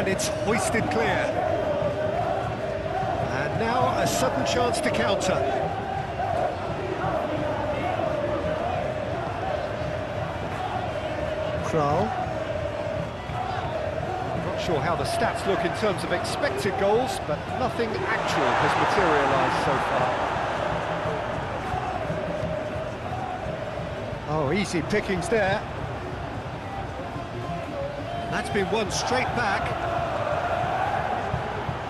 and it's hoisted clear. And now a sudden chance to counter. Kral. Not sure how the stats look in terms of expected goals, but nothing actual has materialised so far. Oh, easy pickings there. That's been won straight back.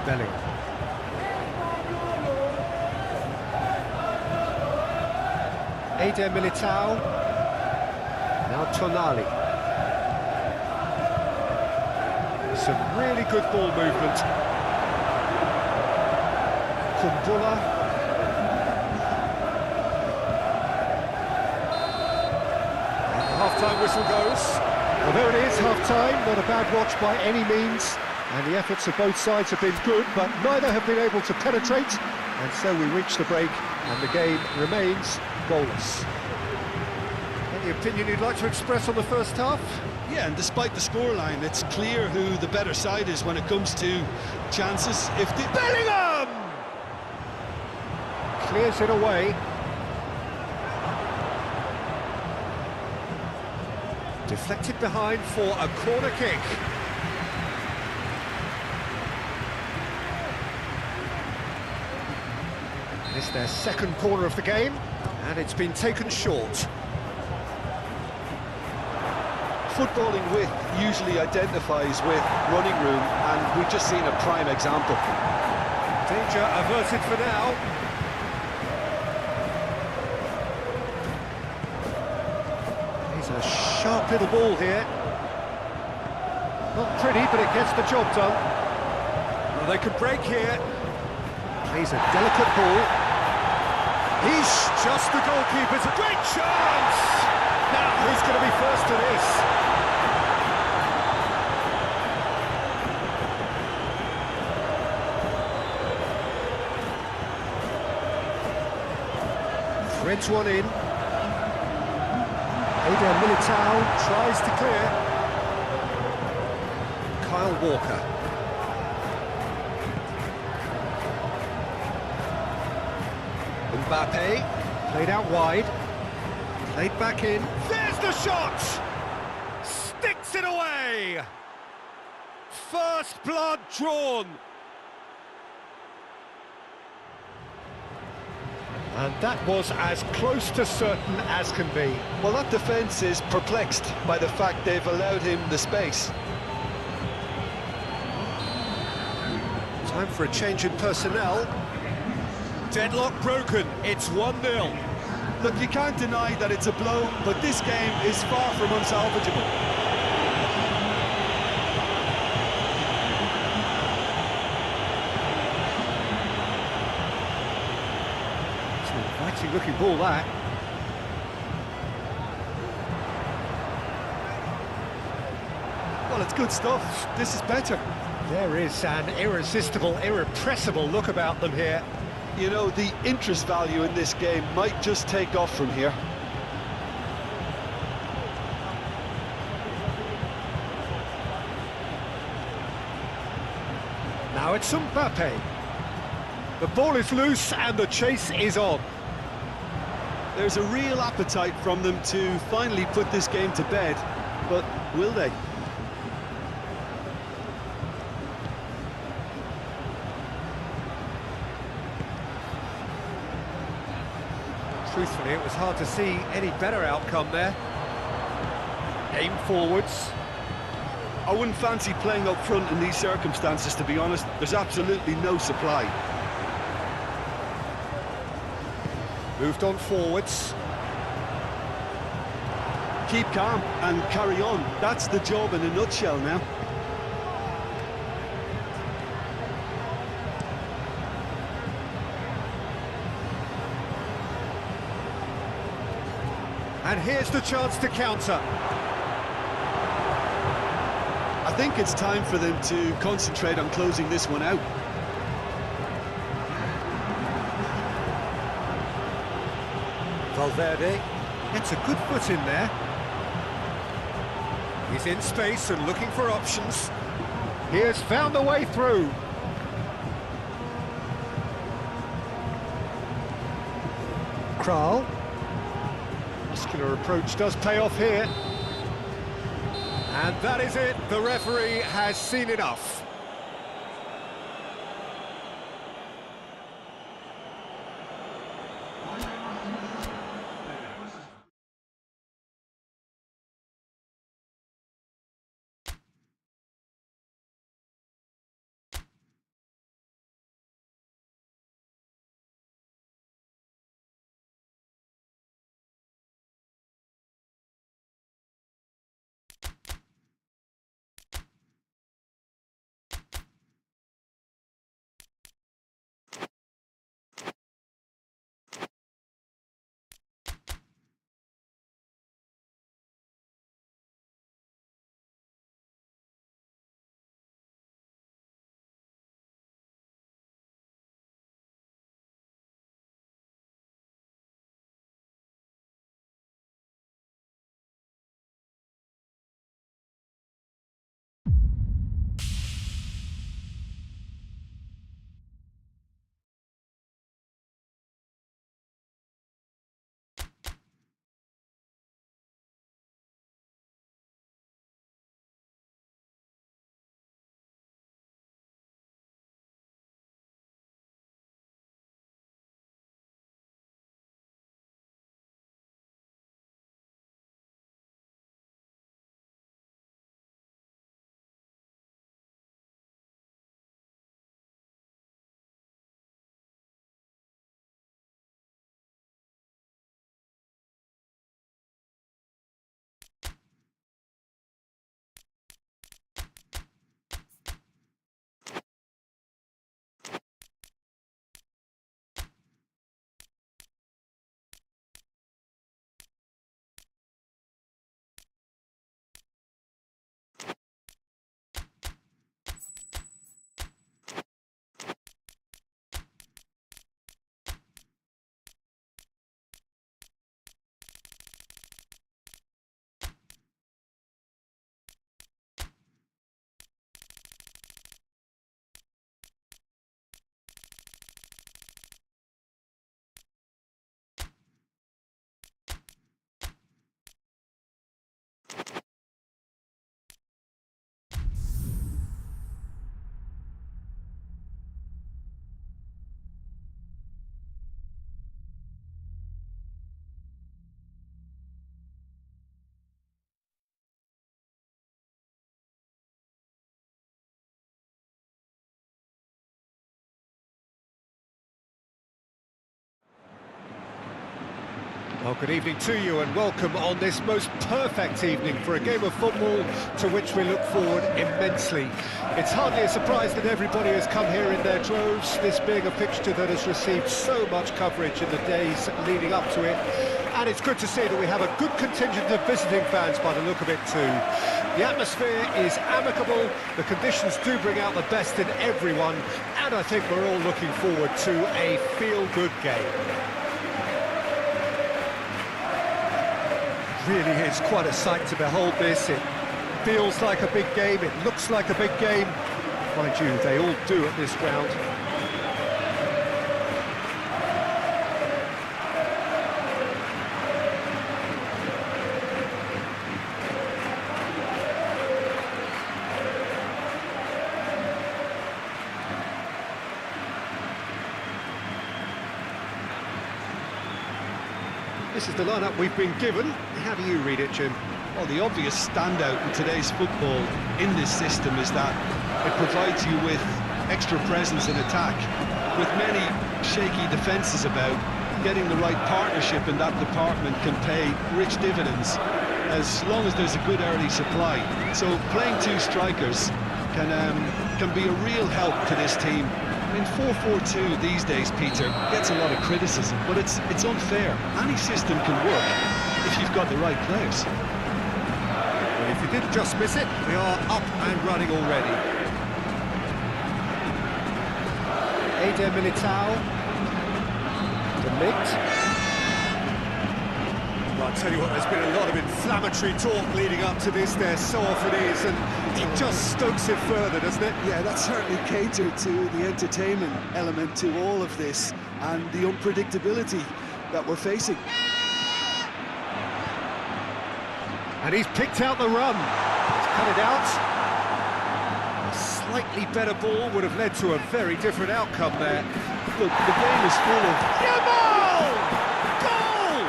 Bellingham. Eder Militao. Now Tonali. Some really good ball movement. Kumbula. And the half-time whistle goes. Well, there it is, half-time. Not a bad watch by any means. And the efforts of both sides have been good, but neither have been able to penetrate. And so we reach the break, and the game remains goalless. Any opinion you'd like to express on the first half? Yeah, and despite the scoreline, it's clear who the better side is when it comes to chances. If the Bellingham! Clears it away. Deflected behind for a corner kick. It's their second corner of the game, and it's been taken short. footballing width usually identifies with running room, and we've just seen a prime example. Danger averted for now. He's a sharp little ball here. Not pretty, but it gets the job done. Well, they could break here. Plays a delicate ball. He's just the goalkeeper's a great chance! Now, who's going to be first to this? Threads one in. Eder Militao tries to clear. Kyle Walker. Mbappe, played out wide, played back in, there's the shot! Sticks it away! First blood drawn! And that was as close to certain as can be. Well, that defence is perplexed by the fact they've allowed him the space. Time for a change in personnel. Deadlock broken, it's 1-0. Look, you can't deny that it's a blow, but this game is far from unsalvageable. It's an inviting looking ball, that. Well, it's good stuff. This is better. There is an irresistible, irrepressible look about them here. You know, the interest value in this game might just take off from here. Now it's Mbappe. The ball is loose and the chase is on. There's a real appetite from them to finally put this game to bed, but will they? Truthfully, it was hard to see any better outcome there. Aim forwards. I wouldn't fancy playing up front in these circumstances, to be honest. There's absolutely no supply. Moved on forwards. Keep calm and carry on. That's the job in a nutshell now. And here's the chance to counter. I think it's time for them to concentrate on closing this one out. Valverde gets a good foot in there. He's in space and looking for options. He has found the way through. Kral. Muscular approach does pay off here. And that is it. The referee has seen enough. Well, good evening to you and welcome on this most perfect evening for a game of football to which we look forward immensely. It's hardly a surprise that everybody has come here in their droves, this being a fixture that has received so much coverage in the days leading up to it. And it's good to see that we have a good contingent of visiting fans by the look of it too. The atmosphere is amicable, the conditions do bring out the best in everyone, and I think we're all looking forward to a feel-good game. Really is quite a sight to behold this. It feels like a big game, it looks like a big game. Mind you, they all do at this ground. This is the lineup we've been given. How do you read it, Jim? Well, the obvious standout in today's football in this system is that it provides you with extra presence in attack. With many shaky defences about, getting the right partnership in that department can pay rich dividends as long as there's a good early supply. So playing two strikers can be a real help to this team. I mean, 4-4-2 these days, Peter, gets a lot of criticism, but it's unfair. Any system can work if you've got the right players. Well, if you didn't just miss it, we are up and running already. Eder Militao. De Ligt. Well, I'll tell you what, there's been a lot of inflammatory talk leading up to this. There so often is, and It just stokes it further, doesn't it? Yeah, that certainly catered to the entertainment element to all of this and the unpredictability that we're facing. And he's picked out the run. He's cut it out. A slightly better ball would have led to a very different outcome there. Look, the game is full of... Yamal! Goal!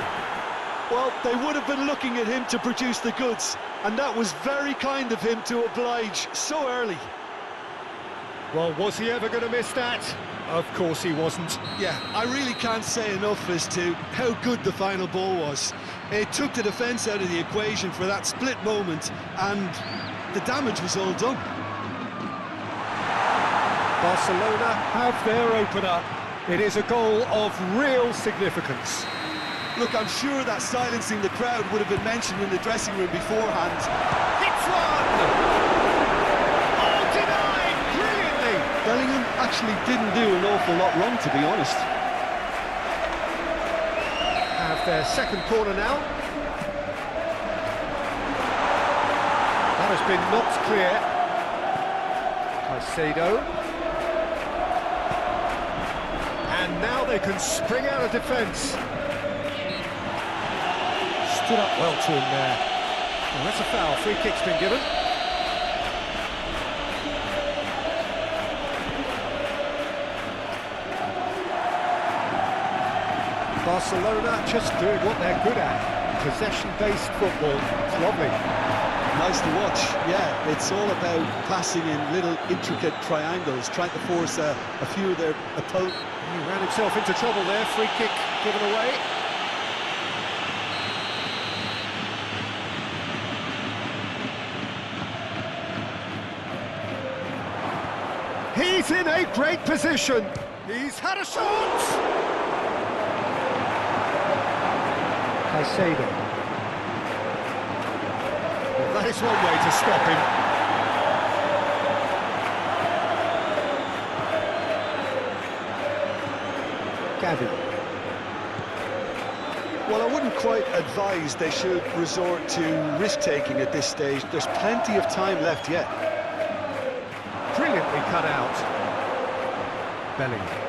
Well, they would have been looking at him to produce the goods, and that was very kind of him to oblige so early. Well, was he ever going to miss that? Of course he wasn't. Yeah, I really can't say enough as to how good the final ball was. It took the defence out of the equation for that split moment, and the damage was all done. Barcelona have their opener. It is a goal of real significance. Look, I'm sure that silencing the crowd would have been mentioned in the dressing room beforehand. It's one! Oh, denied! Brilliantly! Bellingham actually didn't do an awful lot wrong, to be honest. Have their second corner now. That has been knocked clear. Caicedo. And now they can spring out of defence. Stood up well to him there. Well, that's a foul. Free kick's been given. Barcelona just doing what they're good at. Possession-based football. It's lovely. Nice to watch, yeah. It's all about passing in little intricate triangles, trying to force a few of their opponents. He ran himself into trouble there. Free kick given away. He's in a great position. He's had a shot. Caicedo. Well, that is one way to stop him. Gavi. Well, I wouldn't quite advise they should resort to risk-taking at this stage. There's plenty of time left yet. Brilliantly cut out. Bellingham.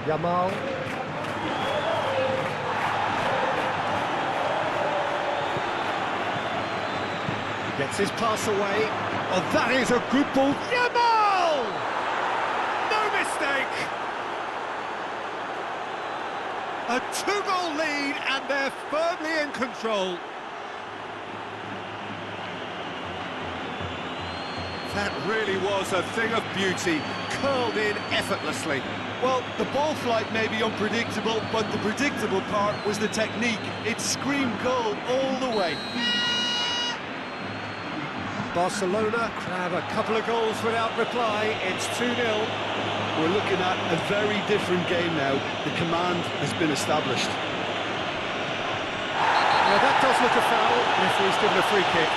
Yamal. Gets his pass away. Oh, that is a good ball. Yamal! No mistake! A two-goal lead, and they're firmly in control. That really was a thing of beauty, curled in effortlessly. Well, the ball flight may be unpredictable, but the predictable part was the technique. It screamed goal all the way. Barcelona grab a couple of goals without reply. It's 2-0. We're looking at a very different game now. The command has been established. Now that does look a foul. Referee's given a free kick.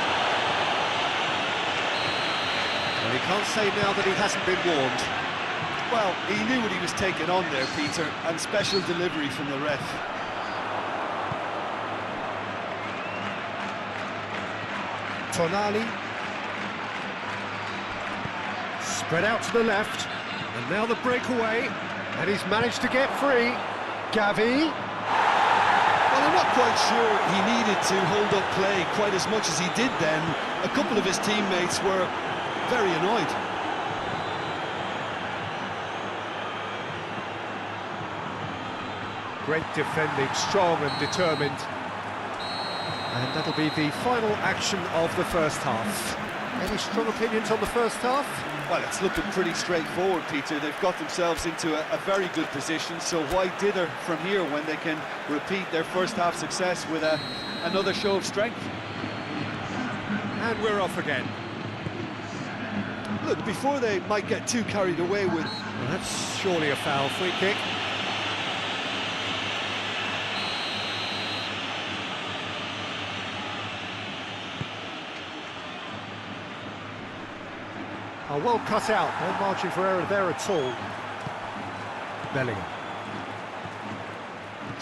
Well, he can't say now that he hasn't been warned. Well, he knew what he was taking on there, Peter, and special delivery from the ref. Tonali. Spread out to the left, and now the breakaway, and he's managed to get free. Gavi. Well, I'm not quite sure he needed to hold up play quite as much as he did then. A couple of his teammates were very annoyed. Great defending, strong and determined. And that'll be the final action of the first half. Any strong opinions on the first half? Well, it's looking pretty straightforward, Peter. They've got themselves into a very good position, so why dither from here when they can repeat their first half success with another show of strength? And we're off again. Look, before they might get too carried away with... Well, that's surely a foul. Free kick. Oh, well cut out. No margin for error there at all. Bellingham.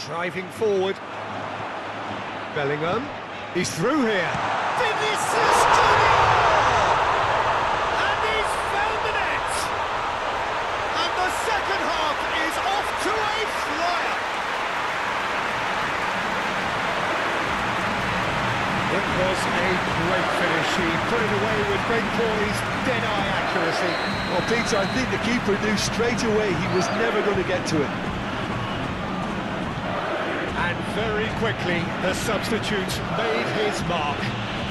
Driving forward. Bellingham. He's through here. Vinicius Junior! And he's found the net! And the second half is off to a flyer! It was a great finish. He put it away with great poise, dead-eye accuracy. Well, Peter, I think the keeper knew straight away he was never going to get to it. And very quickly, the substitute made his mark.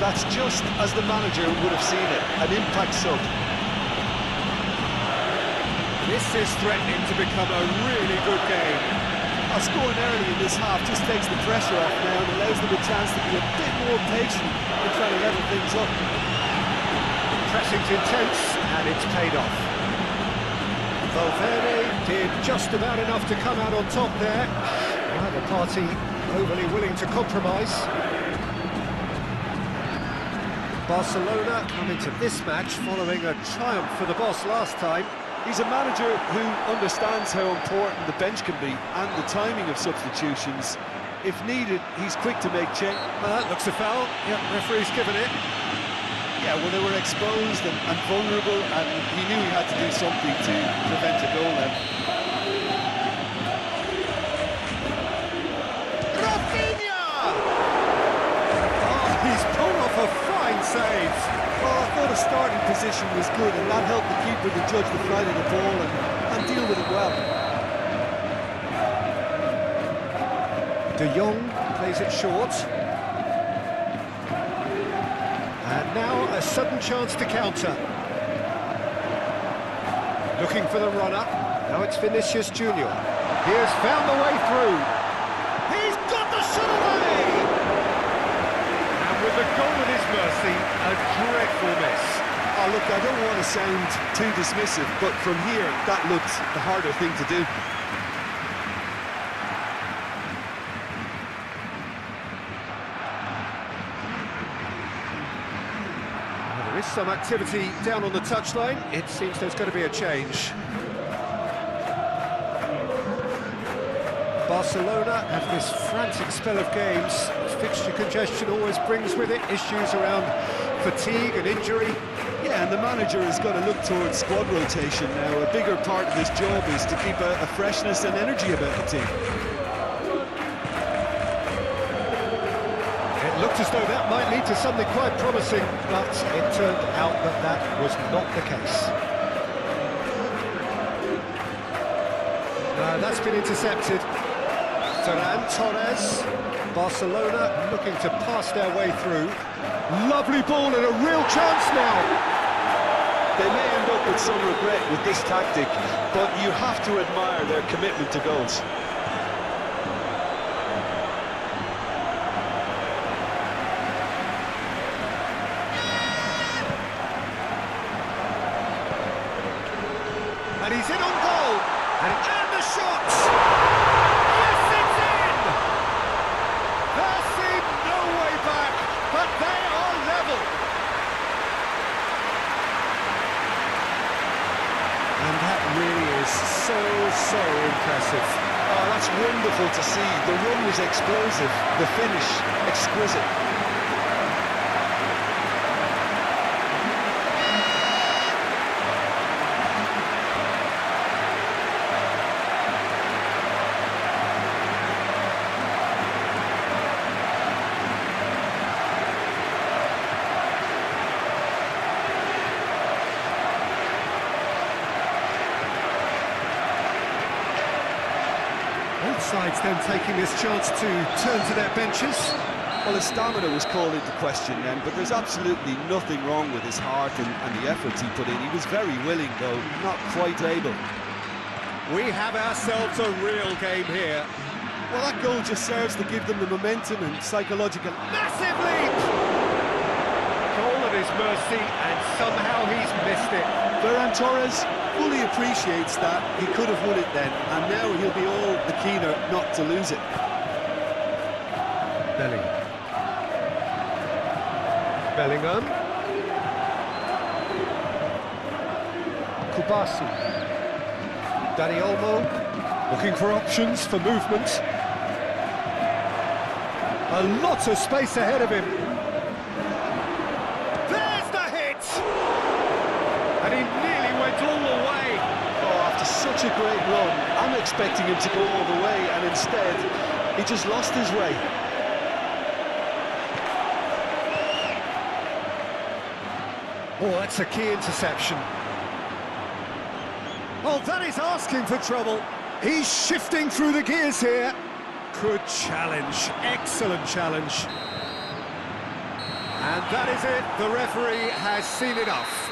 That's just as the manager would have seen it, an impact sub. This is threatening to become a really good game. Scoring early in this half just takes the pressure off now and allows them a chance to be a bit more patient in trying to level things up. Pressing's intense, and it's paid off. Valverde did just about enough to come out on top there. Neither party overly willing to compromise. Barcelona come into this match following a triumph for the boss last time. He's a manager who understands how important the bench can be and the timing of substitutions. If needed, he's quick to make change. That looks a foul. Yep, referee's given it. Yeah, well, they were exposed and vulnerable, and he knew he had to do something to prevent a goal then. He's pulled off a fine save. Well, I thought a starting position was good, and that helped the keeper to judge the flight of the ball and deal with it well. De Jong plays it short. And now a sudden chance to counter. Looking for the runner. Now it's Vinicius Junior. He has found the way through. He's got the shot away! With the goal at his mercy, a dreadful miss. Oh, look, I don't want to sound too dismissive, but from here, that looked the harder thing to do. Well, there is some activity down on the touchline. It seems there's going to be a change. Barcelona have this frantic spell of games. Fixture congestion always brings with it issues around fatigue and injury. Yeah, and the manager has got to look towards squad rotation now. A bigger part of his job is to keep a freshness and energy about the team. It looked as though that might lead to something quite promising, but it turned out that that was not the case. That's been intercepted. Ferran Torres, Barcelona looking to pass their way through. Lovely ball and a real chance now. They may end up with some regret with this tactic, but you have to admire their commitment to goals. And he's in on goal. And the shot! But they are level. And that really is so impressive. Oh, that's wonderful to see. The run was explosive, the finish exquisite. Both sides then taking this chance to turn to their benches. Well, his stamina was called into question then, but there's absolutely nothing wrong with his heart and the efforts he put in. He was very willing, though not quite able. We have ourselves a real game here. Well, that goal just serves to give them the momentum and psychological... Massive leap! Goal at his mercy, and somehow he's missed it. Ferran Torres fully appreciates that. He could have won it then, and now he'll be all the keener not to lose it. Bellingham. Kubasi. Dani Olmo. looking for options for movement. A lot of space ahead of him. There's the hit! And he nearly went all the way. Oh, after such a great run, I'm expecting him to go all the way, and instead, he just lost his way. Oh, that's a key interception. Oh, that is asking for trouble. He's shifting through the gears here. Good challenge, excellent challenge. And that is it, the referee has seen enough.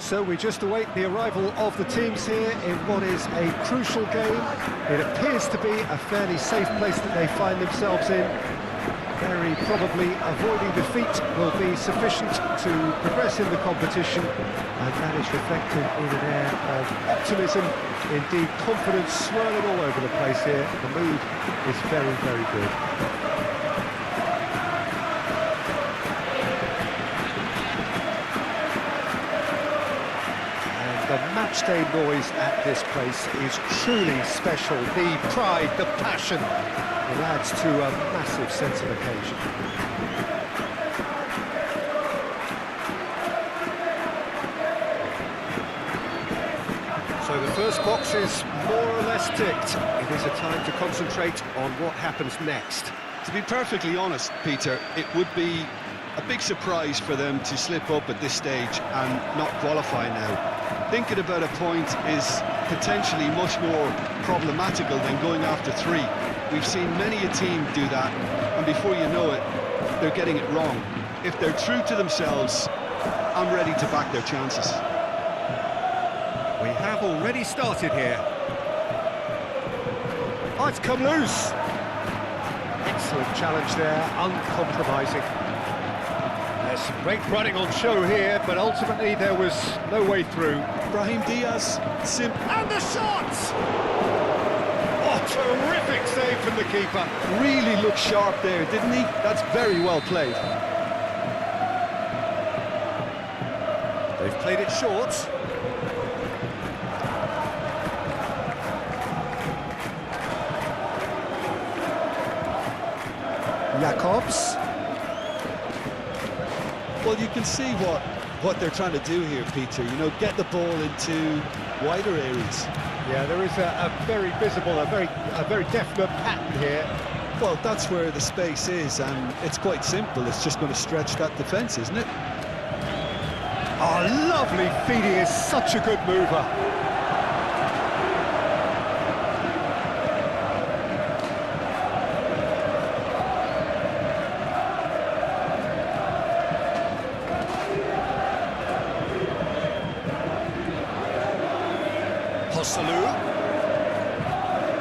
So we just await the arrival of the teams here in what is a crucial game. It appears to be a fairly safe place that they find themselves in. Very probably avoiding defeat will be sufficient to progress in the competition, and that is reflected in an air of optimism, indeed confidence swirling all over the place here. The mood is very, very good. The matchday noise at this place is truly special. The pride, the passion, it adds to a massive sense of occasion. So the first box is more or less ticked. It is a time to concentrate on what happens next. To be perfectly honest, Peter, it would be a big surprise for them to slip up at this stage and not qualify now. Thinking about a point is potentially much more problematical than going after 3. We've seen many a team do that, and before you know it, they're getting it wrong. If they're true to themselves, I'm ready to back their chances. We have already started here. Oh, it's come loose. Excellent challenge there, uncompromising. There's some great running on show here, but ultimately there was no way through. Brahim Diaz, and the shot! Oh, terrific save from the keeper. Really looked sharp there, didn't he? That's very well played. They've played it short. Jacobs. Well, you can see what they're trying to do here, Peter. You know, get the ball into wider areas. Yeah, there is a very visible, a very definite pattern here. Well, that's where the space is, and it's quite simple. It's just going to stretch that defence, isn't it? Oh, lovely feed. He is such a good mover.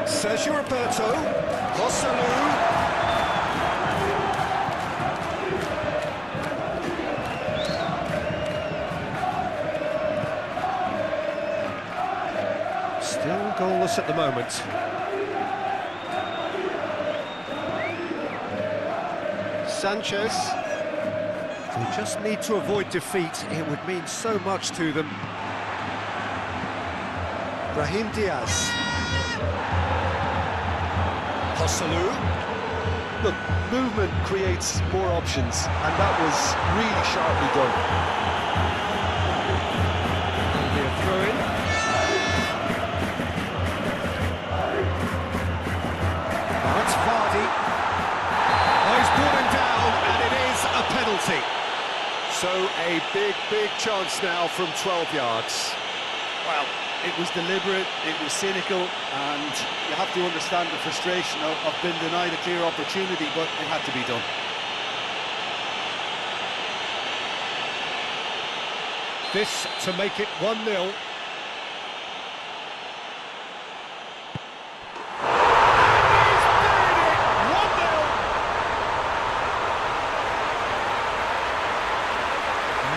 Sergio Roberto, Joselu. Still goalless at the moment. Sanchez. They just need to avoid defeat. It would mean so much to them. Brahim Diaz. Joselu. Look, movement creates more options, and that was really sharply done. That'll be a throw-in. That's Vardy. Oh, he's brought him down, and it is a penalty. So a big chance now from 12 yards. Well, it was deliberate, it was cynical, and you have to understand the frustration of being denied a clear opportunity, but it had to be done. This to make it 1-0.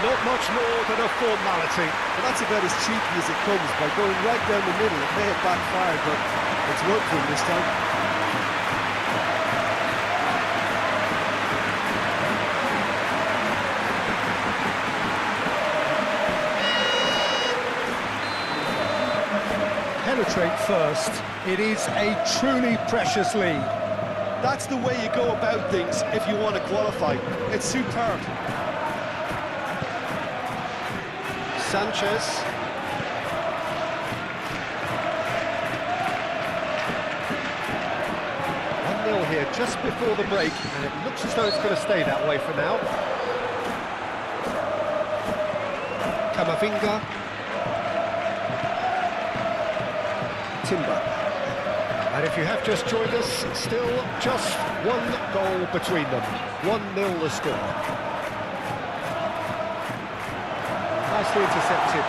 Not much more than a formality. But that's about as cheeky as it comes, by going right down the middle. It may have backfired, but it's worked for him this time. Penetrate first. It is a truly precious lead. That's the way you go about things if you want to qualify. It's superb. Sanchez. 1-0 here just before the break, and it looks as though it's going to stay that way for now. Camavinga. Timber. And if you have just joined us, still just one goal between them. 1-0 the score. Nicely intercepted.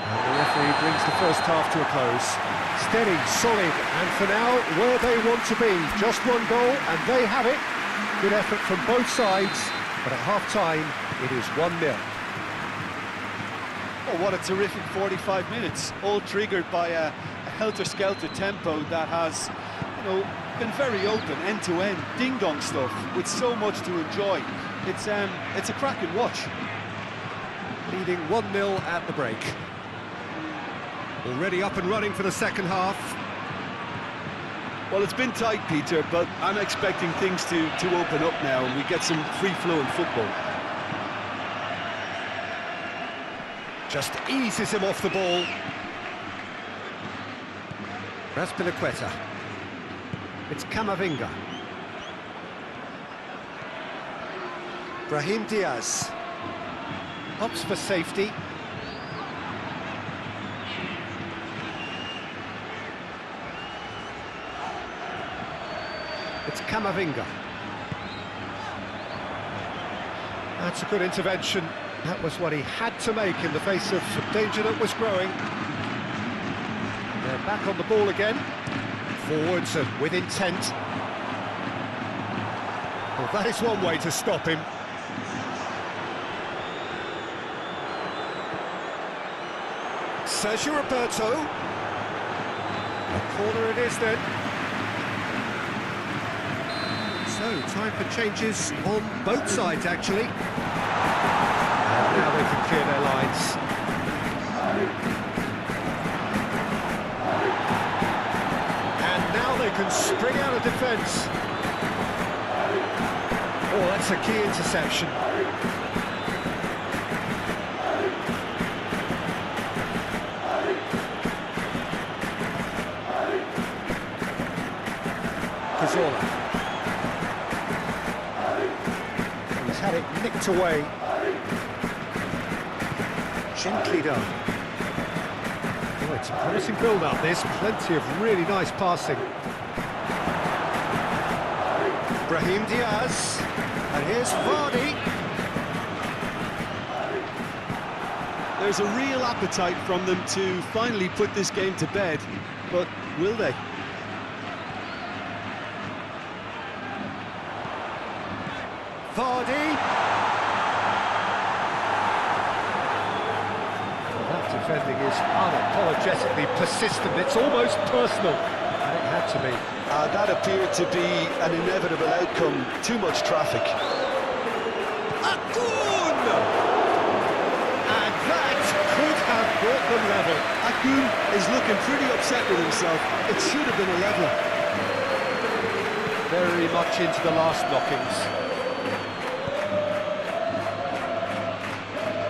And the referee brings the first half to a close. Steady, solid, and for now, where they want to be. Just one goal, and they have it. Good effort from both sides, but at half-time, it is 1-0. Oh, what a terrific 45 minutes, all triggered by a helter-skelter tempo that has, been very open, end-to-end, ding-dong stuff, with so much to enjoy. It's a cracking watch. Leading 1-0 at the break. Already up and running for the second half. Well, it's been tight, Peter, but I'm expecting things to open up now and we get some free-flowing football. Just eases him off the ball. Raspinaqueta. It's Camavinga. Brahim Diaz. Opts for safety. It's Camavinga. That's a good intervention. That was what he had to make in the face of danger that was growing. They're back on the ball again. Forwards and with intent. Well, that is one way to stop him. Sergio Roberto. A corner it is then. So, time for changes on both sides, actually. And now they can clear their lines. And now they can spring out of defence. That's a key interception. Cazorla. He's had it nicked away. Gently done. Oh, it's a promising build-up. There's plenty of really nice passing. Brahim Diaz. And here's Vardy. There's a real appetite from them to finally put this game to bed, but will they? Vardy. That defending is unapologetically persistent. It's almost personal, and it had to be. That appeared to be an inevitable outcome. Too much traffic. Akun! And that could have brought them level. Akun is looking pretty upset with himself. It should have been a leveller. Very much into the last knockings.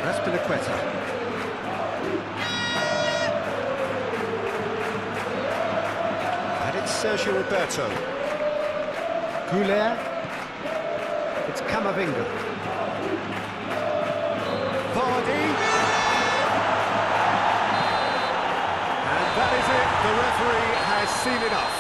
That's Pinaqueta. Sergio Roberto. Goulet. It's Camavinga. Vardy. And that is it. The referee has seen enough.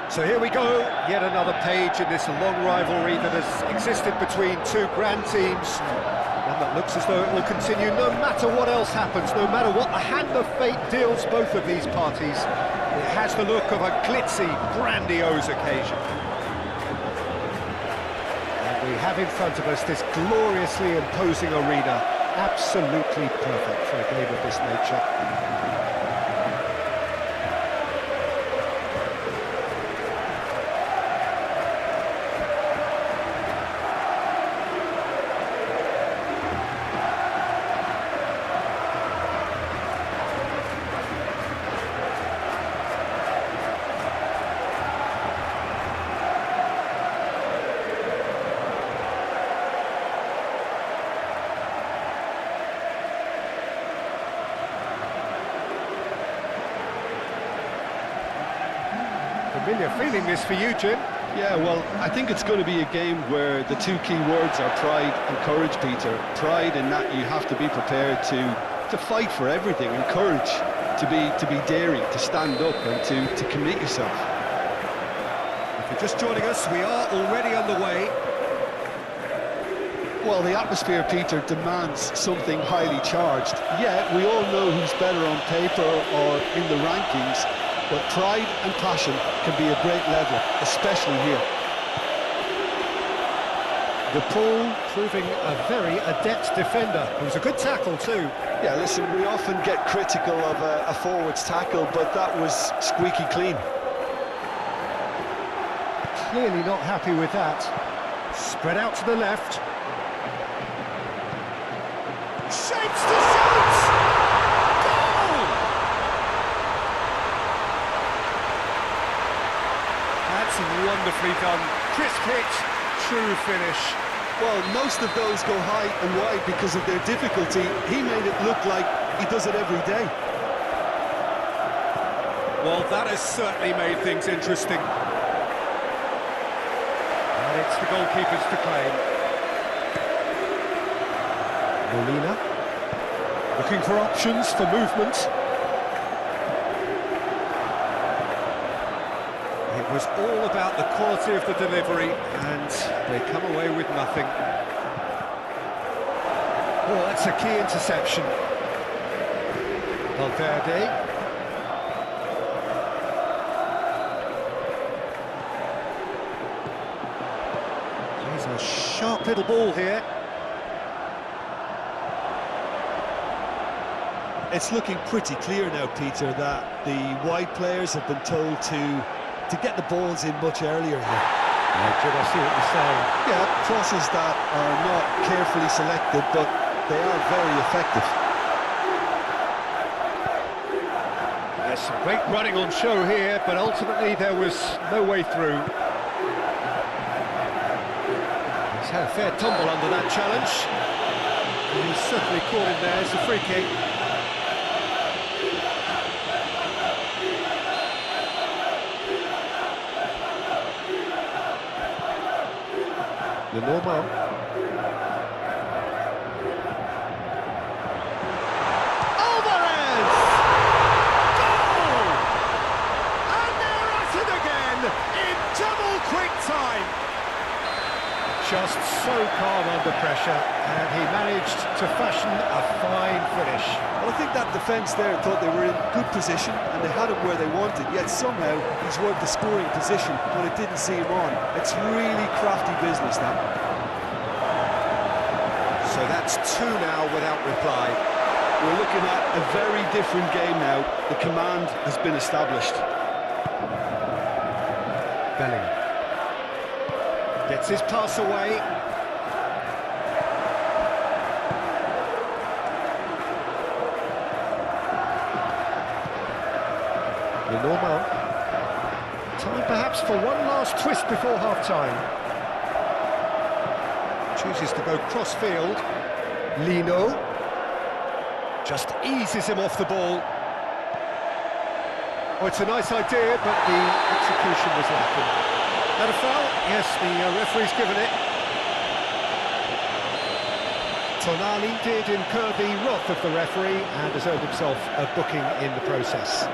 So here we go, yet another page in this long rivalry that has existed between two grand teams. One that looks as though it will continue no matter what else happens, no matter what the hand of fate deals both of these parties. It has the look of a glitzy, grandiose occasion. And we have in front of us this gloriously imposing arena, absolutely perfect for a game of this nature. Familiar feeling this for you, Jim. Yeah, well, I think it's going to be a game where the two key words are pride and courage, Peter. Pride in that you have to be prepared to fight for everything, and courage to be daring, to stand up and to commit yourself. If you're just joining us, we are already underway. Well, the atmosphere, Peter, demands something highly charged. Yeah, we all know who's better on paper or in the rankings, but pride and passion can be a great level, especially here. De Paul proving a very adept defender. It was a good tackle too. Yeah, listen, we often get critical of a forward's tackle, but that was squeaky clean. Clearly not happy with that. Spread out to the left. Shapes to shoot! Goal! That's wonderfully done. Crisp hit, true finish. Well, most of those go high and wide because of their difficulty. He made it look like he does it every day. Well, that has certainly made things interesting. And it's the goalkeepers to claim. Molina, looking for options for movement. It was all about the quality of the delivery, and they come away with nothing. Oh, that's a key interception. Valverde. Here's a sharp little ball here. It's looking pretty clear now, Peter, that the wide players have been told to get the balls in much earlier here. Jim, I see what you're saying. Yeah, crosses that are not carefully selected, but they are very effective. There's some great running on show here, but ultimately there was no way through. He's had a fair tumble under that challenge. And he's certainly caught him there. It's a free kick. The normal. Alvarez! Goal! And they're at it again in double quick time. Just so calm under pressure, and he managed to fashion a fine finish. Well, I think that defence there thought they were in good position and they had him where they wanted, yet somehow he's worked the scoring position when it didn't see him on. It's really crafty business now. So that's two now without reply. We're looking at a very different game now. The command has been established. Bellingham gets his pass away. Normal. Time perhaps for one last twist before half-time. Chooses to go cross-field. Lino just eases him off the ball. Oh, it's a nice idea, but the execution was lacking. That a foul? Yes, the referee's given it. Tonali did incur the wrath of the referee and has earned himself a booking in the process.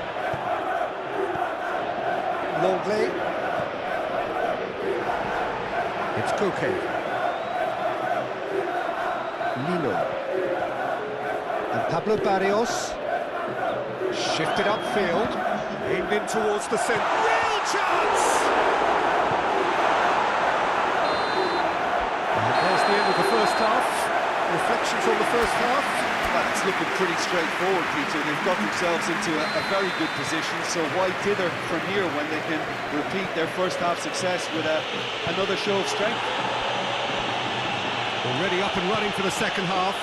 Longley. It's Koke. Lino. And Pablo Barrios. Shifted upfield. Aimed in towards the centre. Real chance! And there's the end of the first half. Reflections on the first half. Well, it's looking pretty straightforward, Peter. They've got themselves into a very good position, so why dither from here when they can repeat their first half success with another show of strength? Already up and running for the second half.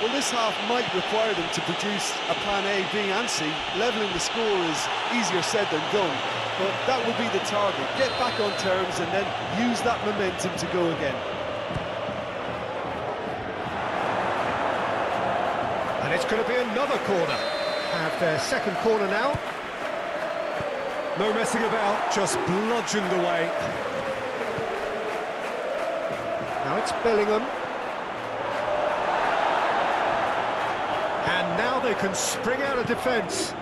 Well, this half might require them to produce a plan A, B and C. Levelling the score is easier said than done, but that will be the target. Get back on terms and then use that momentum to go again. And it's going to be another corner. Have their second corner now. No messing about, just bludgeoned away. Now it's Bellingham. And now they can spring out of defence.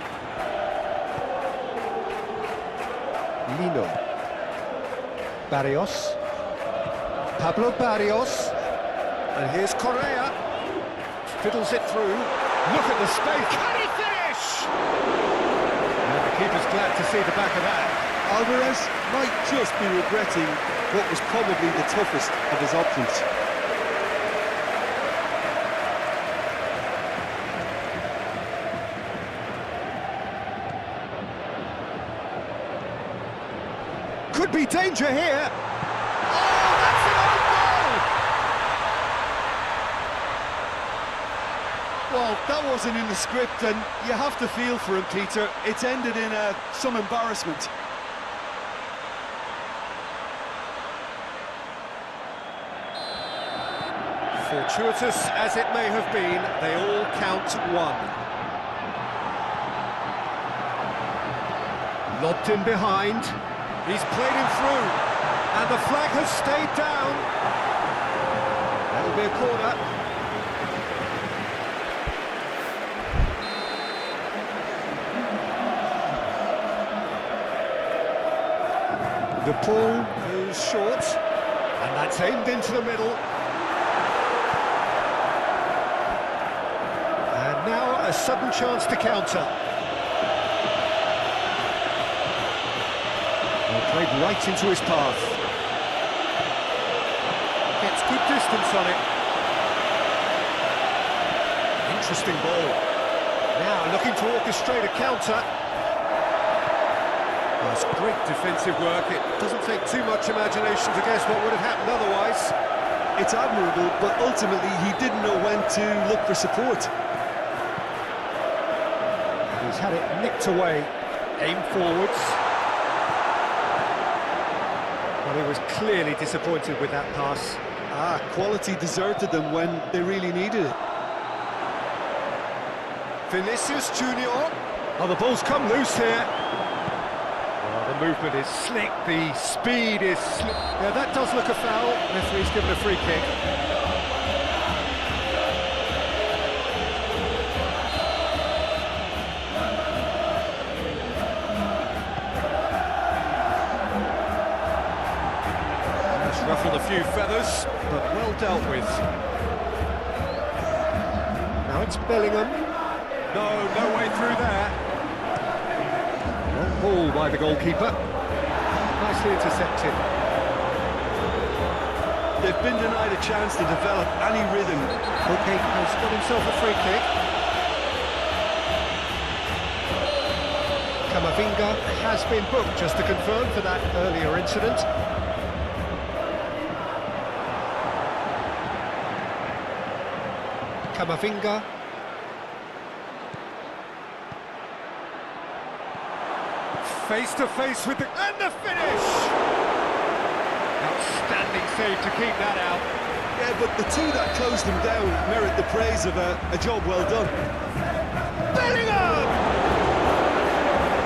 Lino. Barrios. Pablo Barrios. And here's Correa. Fiddles it through. Look at the space. Can he finish? And the keeper's glad to see the back of that. Alvarez might just be regretting what was probably the toughest of his options. Could be danger here. Oh, that's an own goal! Well, that wasn't in the script, and you have to feel for him, Peter. It's ended in some embarrassment. Fortuitous as it may have been, they all count one. Lobbed in behind. He's played him through, and the flag has stayed down. That'll be a corner. The ball goes short, and that's aimed into the middle. And now a sudden chance to counter. Played right into his path. Gets good distance on it. Interesting ball. Now looking to orchestrate a counter. That's great defensive work. It doesn't take too much imagination to guess what would have happened otherwise. It's admirable, but ultimately he didn't know when to look for support. He's had it nicked away. Aim forwards. Well, he was clearly disappointed with that pass. Quality deserted them when they really needed it. Vinicius Junior. Oh, the ball's come loose here. Oh, the movement is slick, the speed is slick. Yeah, that does look a foul. Referee's given a free kick. Ruffled a few feathers, but well dealt with. Now it's Bellingham. No way through there. Long ball by the goalkeeper. Nicely intercepted. They've been denied a chance to develop any rhythm. Okay, has got himself a free kick. Camavinga has been booked, just to confirm, for that earlier incident. Camavinga. Face to face with and the finish! Outstanding save to keep that out. Yeah, but the two that closed them down merit the praise of a job well done. Bellingham!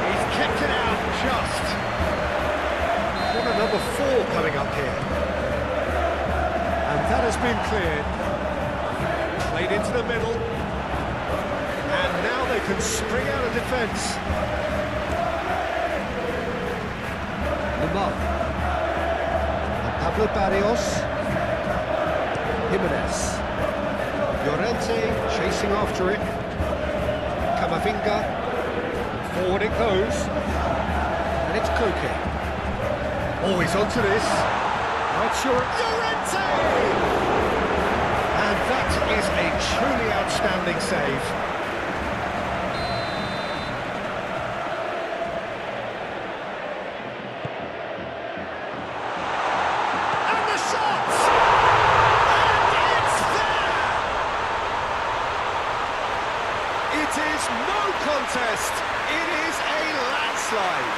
He's kicked it out just. Corner number 4 coming up here. And that has been cleared. Played into the middle, and now they can spring out of defence. Lemar. And Pablo Barrios. Jimenez. Llorente chasing after it. Camavinga. Forward it goes. And it's Koke. Always onto this. Right, sure. Llorente! And that is a truly outstanding save. And the shot! And it's there! It is no contest. It is a landslide.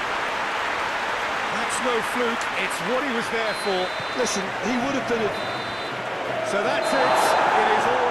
That's no fluke. It's what he was there for. Listen, he would have been a... So that's it. It is all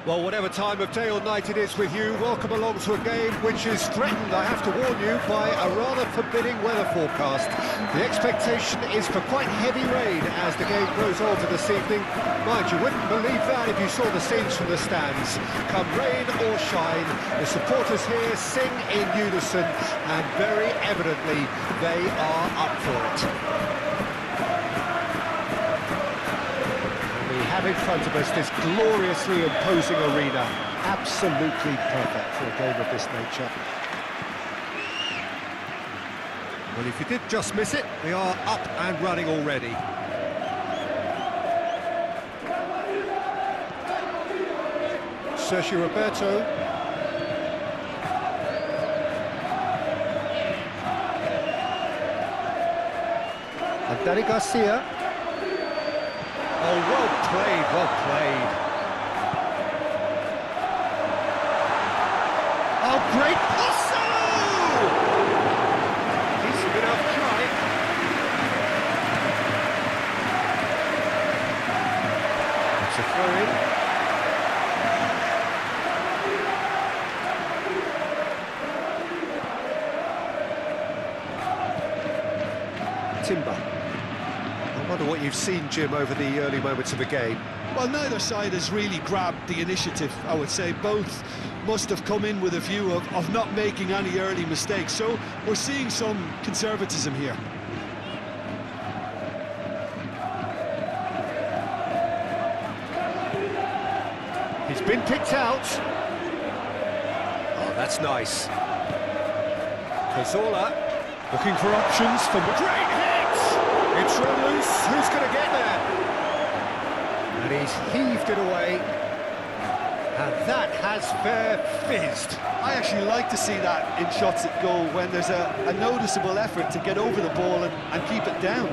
Well, whatever time of day or night it is with you, welcome along to a game which is threatened, I have to warn you, by a rather forbidding weather forecast. The expectation is for quite heavy rain as the game grows older this evening. Mind, you wouldn't believe that if you saw the scenes from the stands. Come rain or shine, the supporters here sing in unison, and very evidently they are up for it. Have in front of us this gloriously imposing arena, absolutely perfect for a game of this nature. Well, if you did just miss it, we are up and running already. Sergio Roberto. And Danny Garcia. Oh, well played, well played. Oh, great pass! Decent enough try. It's a throw-in. Timber. I wonder what you've seen, Jim, over the early moments of the game. Well, neither side has really grabbed the initiative, I would say. Both must have come in with a view of not making any early mistakes, so we're seeing some conservatism here. He's been picked out. Oh, that's nice. Cazorla looking for options for great hit! It's run loose, who's going to get there? And he's heaved it away. And that has fair fizzed. I actually like to see that in shots at goal when there's a noticeable effort to get over the ball and keep it down.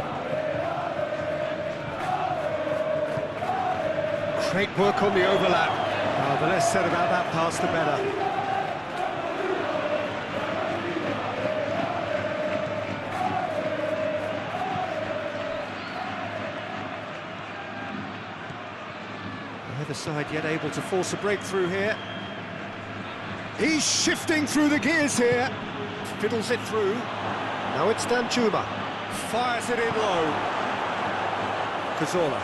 Great work on the overlap. Oh, the less said about that pass, the better. Neither side yet able to force a breakthrough here. He's shifting through the gears here. Fiddles it through. Now it's Danjuma. Fires it in low. Cazorla.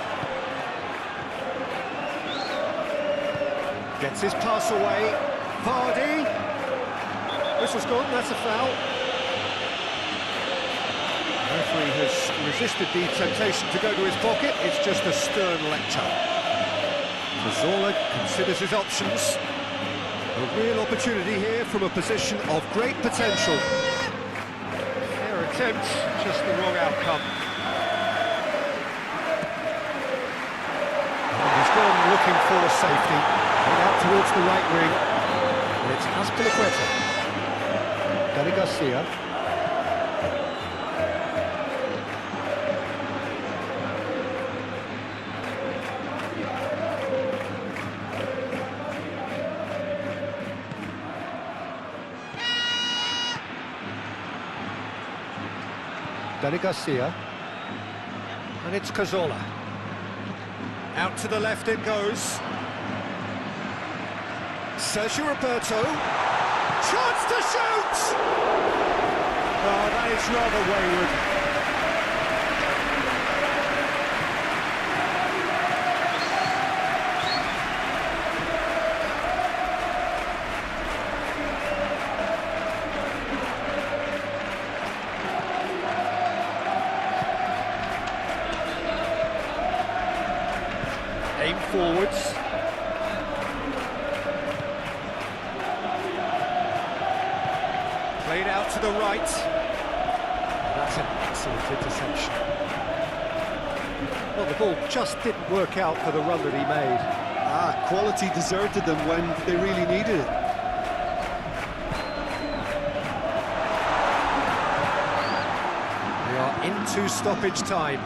Gets his pass away. Vardy. Whistle's gone, that's a foul. The referee has resisted the temptation to go to his pocket. It's just a stern lecture. Cazorla considers his options. A real opportunity here from a position of great potential. Fair attempt, just the wrong outcome. And he's gone looking for safety. Out towards the right wing. And it's Azpilicueta. Danny Garcia. Danny Garcia, and it's Cazorla. Out to the left it goes. Sergio Roberto, chance to shoot! Oh, that is rather wayward. Aim forwards. Played out to the right. That's an excellent interception. Well, the ball just didn't work out for the run that he made. Quality deserted them when they really needed it. We are into stoppage time.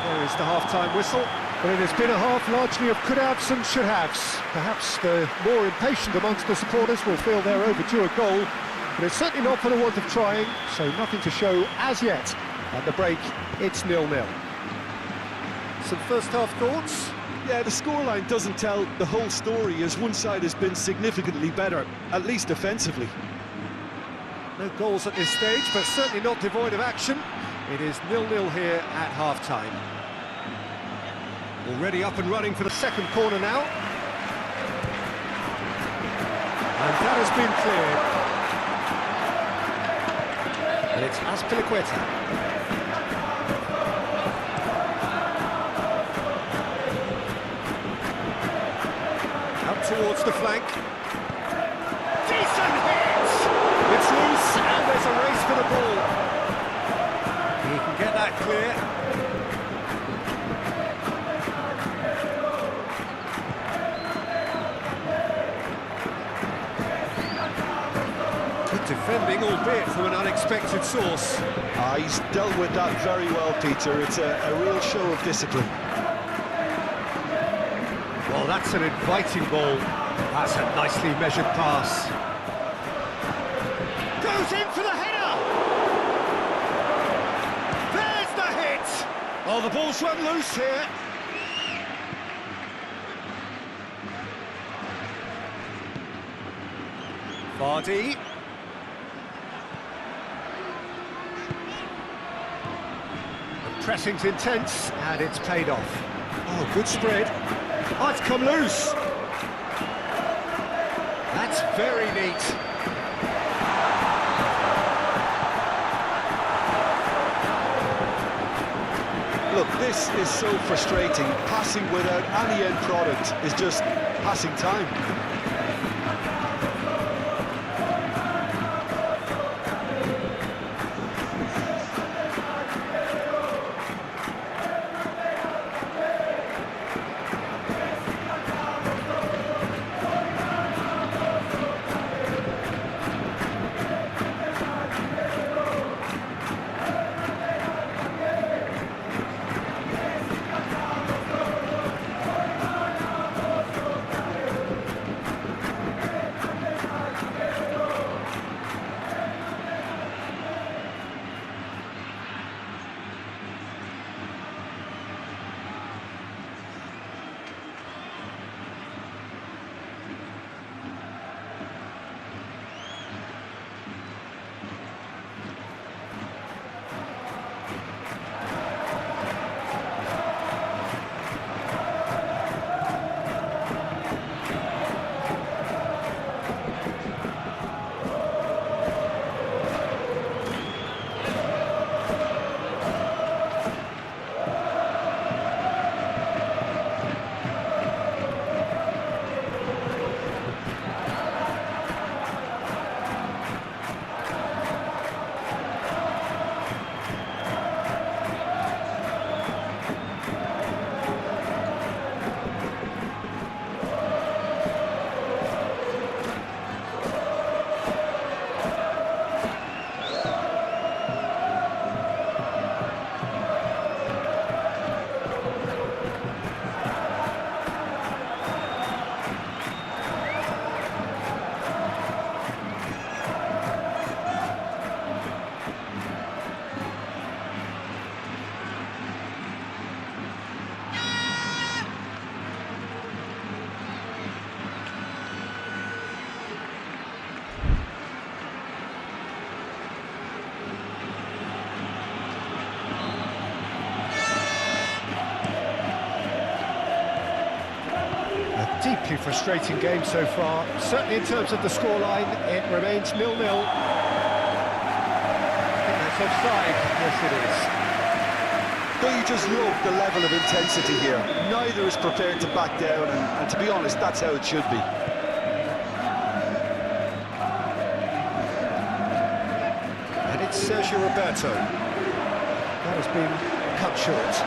There is the half-time whistle. But it has been a half largely of could-haves and should-haves. Perhaps the more impatient amongst the supporters will feel they're overdue a goal, but it's certainly not for the want of trying, so nothing to show as yet. At the break, it's 0-0. Some first-half thoughts? Yeah, the scoreline doesn't tell the whole story, as one side has been significantly better, at least offensively. No goals at this stage, but certainly not devoid of action. It is 0-0 here at half-time. Already up and running for the second corner now. And that has been cleared. And it's Azpilicueta. Towards the flank. Decent hit! It's loose and there's a race for the ball. He can get that clear. Good defending, albeit from an unexpected source. He's dealt with that very well, Peter. It's a real show of discipline. Well, that's an inviting ball. That's a nicely measured pass. Goes in for the header! There's the hit! Oh, the ball's run loose here. Vardy. The pressing's intense, and it's paid off. Oh, good spread. Oh, it's come loose. That's very neat. Look, this is so frustrating. Passing without any end product is just passing time. Deeply frustrating game so far. Certainly in terms of the scoreline, it remains 0-0. I think that's offside. Yes, it is. Don't you just love the level of intensity here? Neither is prepared to back down, and to be honest, that's how it should be. And it's Sergio Roberto. That has been cut short.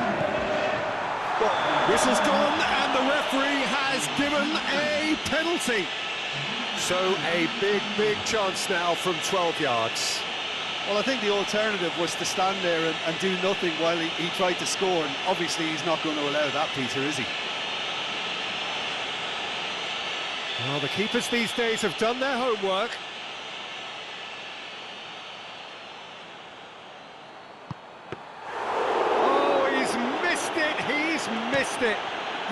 Well, whistle's gone, and the referee has given a penalty. So a big chance now from 12 yards. Well, I think the alternative was to stand there and do nothing while he tried to score, and obviously he's not going to allow that, Peter, is he? Well, the keepers these days have done their homework. missed it.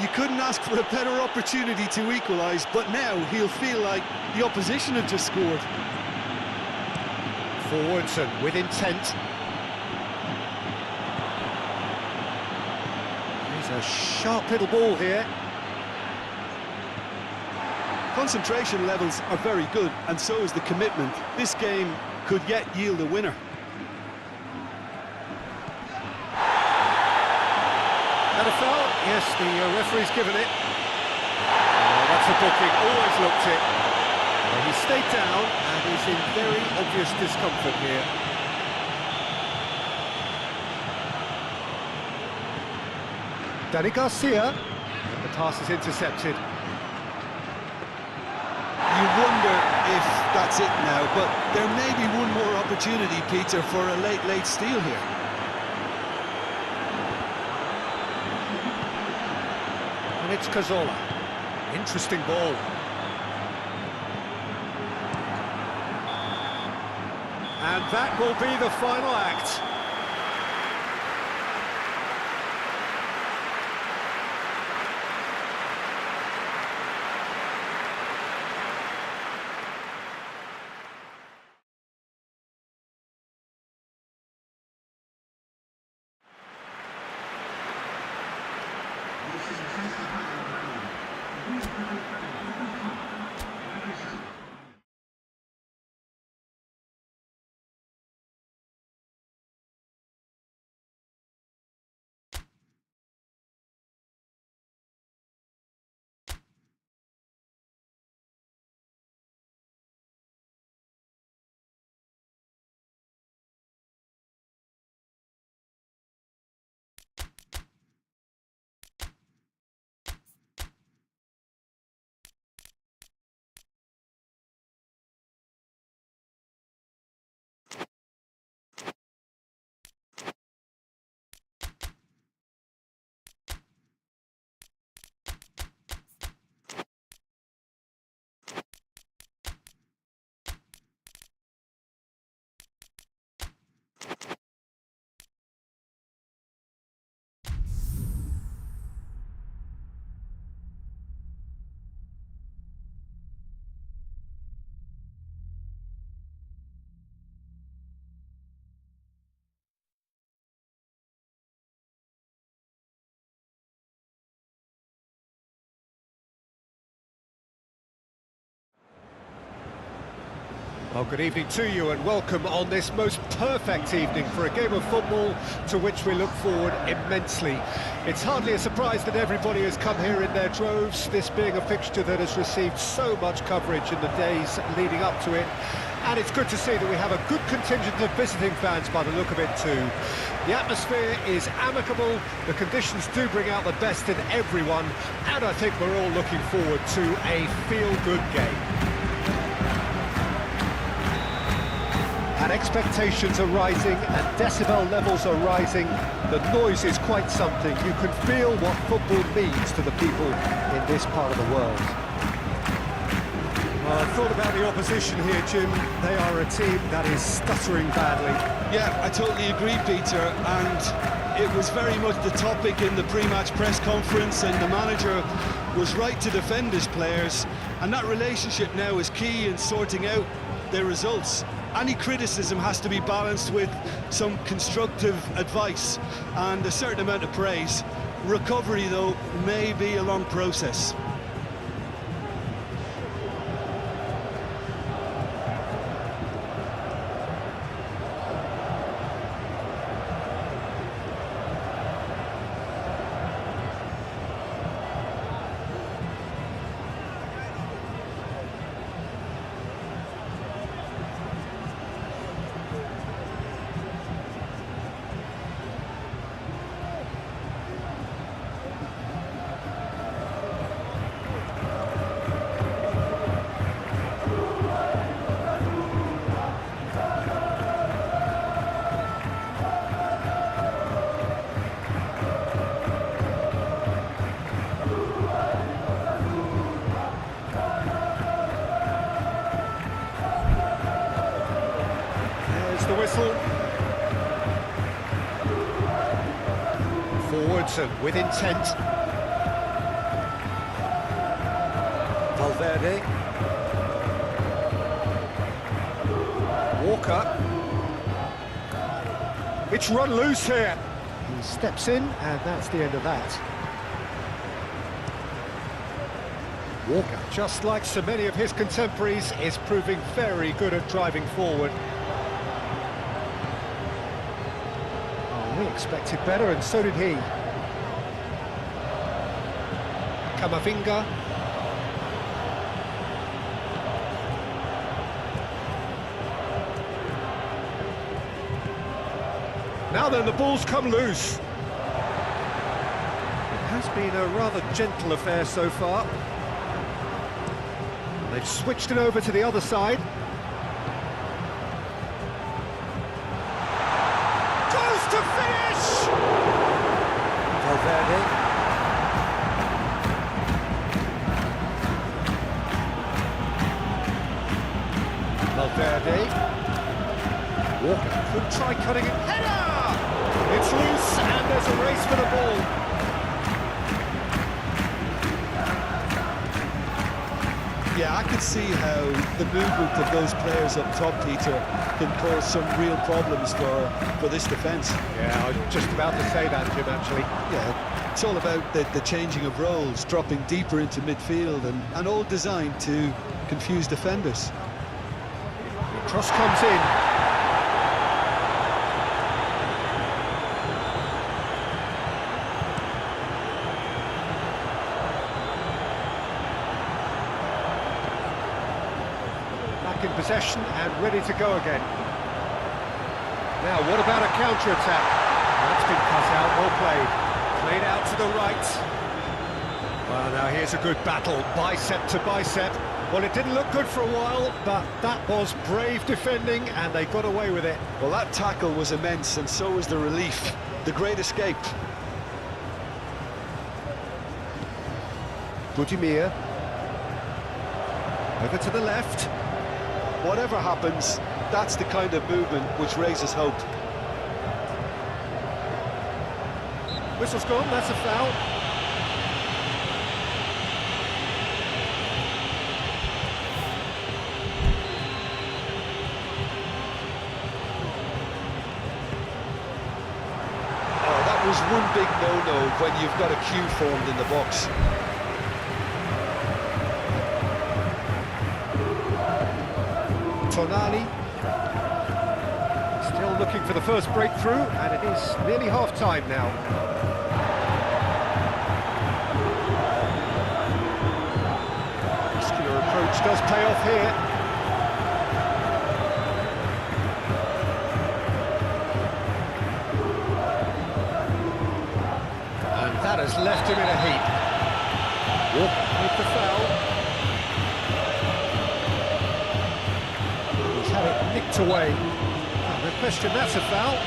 You couldn't ask for a better opportunity to equalise, but now he'll feel like the opposition have just scored. Forwards and with intent. Here's a sharp little ball here. Concentration levels are very good, and so is the commitment. This game could yet yield a winner. And a foul? Yes, the referee's given it. Oh, that's a booking, always looked it. Well, he stayed down and is in very obvious discomfort here. Danny Garcia, and the pass is intercepted. You wonder if that's it now, but there may be one more opportunity, Peter, for a late steal here. And it's Cazorla. Interesting ball. And that will be the final act. Well, good evening to you and welcome on this most perfect evening for a game of football to which we look forward immensely. It's hardly a surprise that everybody has come here in their droves, this being a fixture that has received so much coverage in the days leading up to it. And it's good to see that we have a good contingent of visiting fans by the look of it too. The atmosphere is amicable, the conditions do bring out the best in everyone, and I think we're all looking forward to a feel-good game. And expectations are rising and decibel levels are rising. The noise is quite something. You can feel what football means to the people in this part of the world. Well, I thought about the opposition here, Jim. They are a team that is stuttering badly. Yeah, I totally agree, Peter, and it was very much the topic in the pre-match press conference, and the manager was right to defend his players, and that relationship now is key in sorting out their results. Any criticism has to be balanced with some constructive advice and a certain amount of praise. Recovery, though, may be a long process. The whistle. Forwards and with intent. Valverde. Walker. It's run loose here. He steps in, and that's the end of that. Walker, just like so many of his contemporaries, is proving very good at driving forward. Oh, we expected better, and so did he. Camavinga. Now then, the ball's come loose. It has been a rather gentle affair so far. They've switched it over to the other side. Goes to finish! Valverde. Valverde. Walker could try cutting it. Header! It's loose, and there's a race for the ball. Yeah, I can see how the movement of those players up top, Peter, can cause some real problems for this defence. Yeah, I was just about to say that, Jim, actually. Yeah, it's all about the changing of roles, dropping deeper into midfield, and all designed to confuse defenders. The cross comes in. In possession and ready to go again. Now, what about a counter-attack? That's been cut out, well played. Played out to the right. Well, now here's a good battle, bicep to bicep. Well, it didn't look good for a while, but that was brave defending, and they got away with it. Well, that tackle was immense, and so was the relief. The great escape. Budimir. Over to the left. Whatever happens, that's the kind of movement which raises hope. Whistle's gone, that's a foul. Oh, that was one big no-no when you've got a queue formed in the box. Tonali, still looking for the first breakthrough, and it is nearly half-time now. Muscular approach does pay off here. And that has left him in a heap. Walker with the foul. Had it nicked away. No question, that's a foul.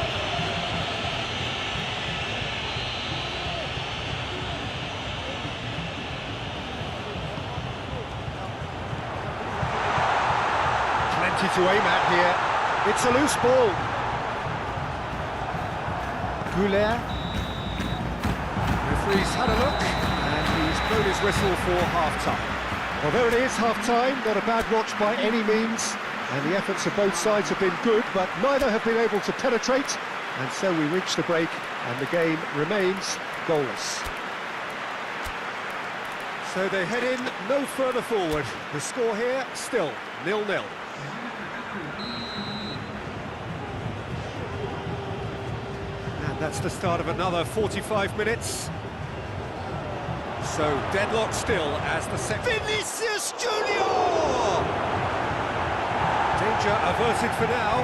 Plenty to aim at here. It's a loose ball. Goulet. Referee's had a look, and he's blown his whistle for half-time. Well, there it is, half-time. Not a bad watch by any means. And the efforts of both sides have been good, but neither have been able to penetrate, and so we reach the break, and the game remains goalless. So they head in no further forward. The score here, still 0-0. And that's the start of another 45 minutes. So deadlock still as the second... Vinicius Junior! Danger averted for now.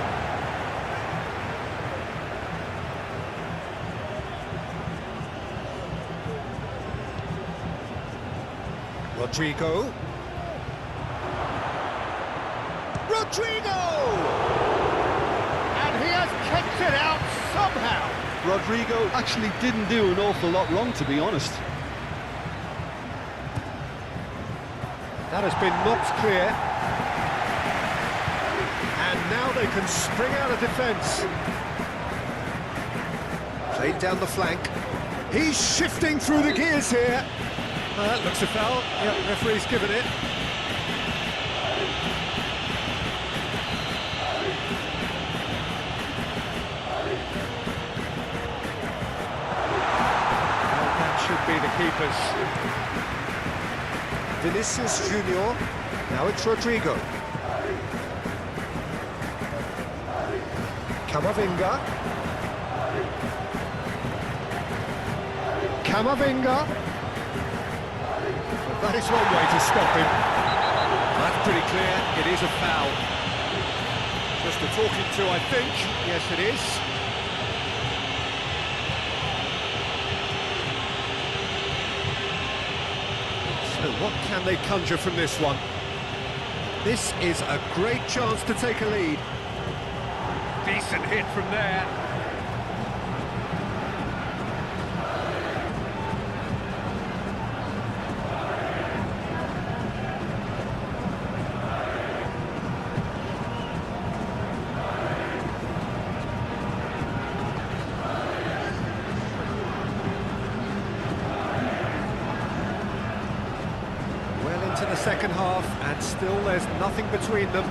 Rodrigo. And he has kept it out somehow. Rodrigo actually didn't do an awful lot wrong, to be honest. That has been knocked clear. And now they can spring out of defence. Played down the flank. He's shifting through the gears here. That looks a foul. Yep, referee's given it. keepers. Vinicius Junior, now it's Rodrigo. Camavinga. Camavinga. That is one way to stop him. That's pretty clear, it is a foul. Just a talking to, I think. Yes, it is. So what can they conjure from this one? This is a great chance to take a lead. Decent hit from there. Into the second half, and still there's nothing between them.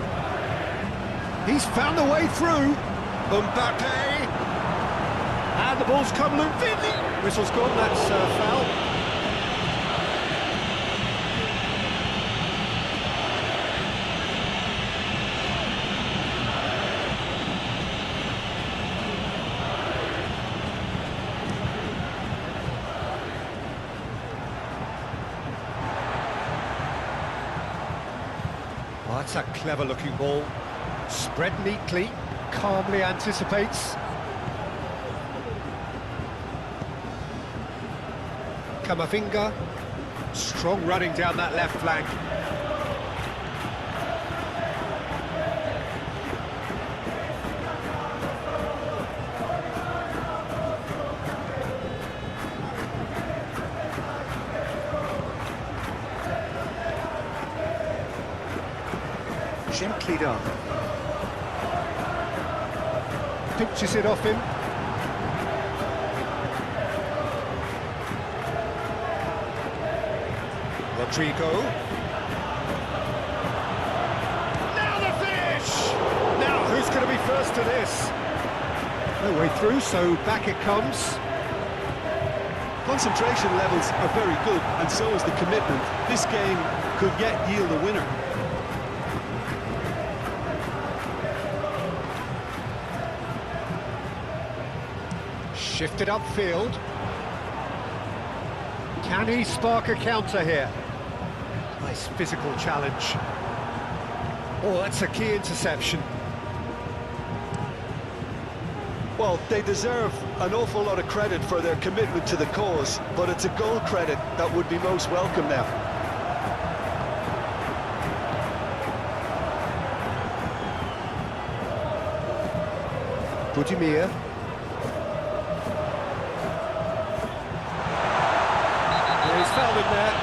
He's found a way through. Mbappe, and the ball's come loose. Whistle's gone. That's foul. Oh, that's a clever-looking ball. Spread neatly, calmly anticipates. Camavinga, strong running down that left flank. Gently done. Pinches it off him. Rodrigo. Now the finish! Now who's going to be first to this? No way through, so back it comes. Concentration levels are very good, and so is the commitment. This game could yet yield a winner. Shifted upfield. Can he spark a counter here? Nice physical challenge. Oh, that's a key interception. Well, they deserve an awful lot of credit for their commitment to the cause, but it's a goal credit that would be most welcome now. Budimir. He's fouled him there.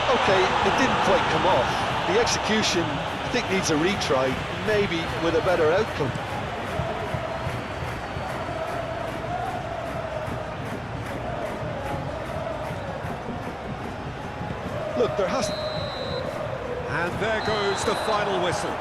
Okay, it didn't quite come off. The execution, I think, needs a retry, maybe with a better outcome. Look, there has... And there goes the final whistle.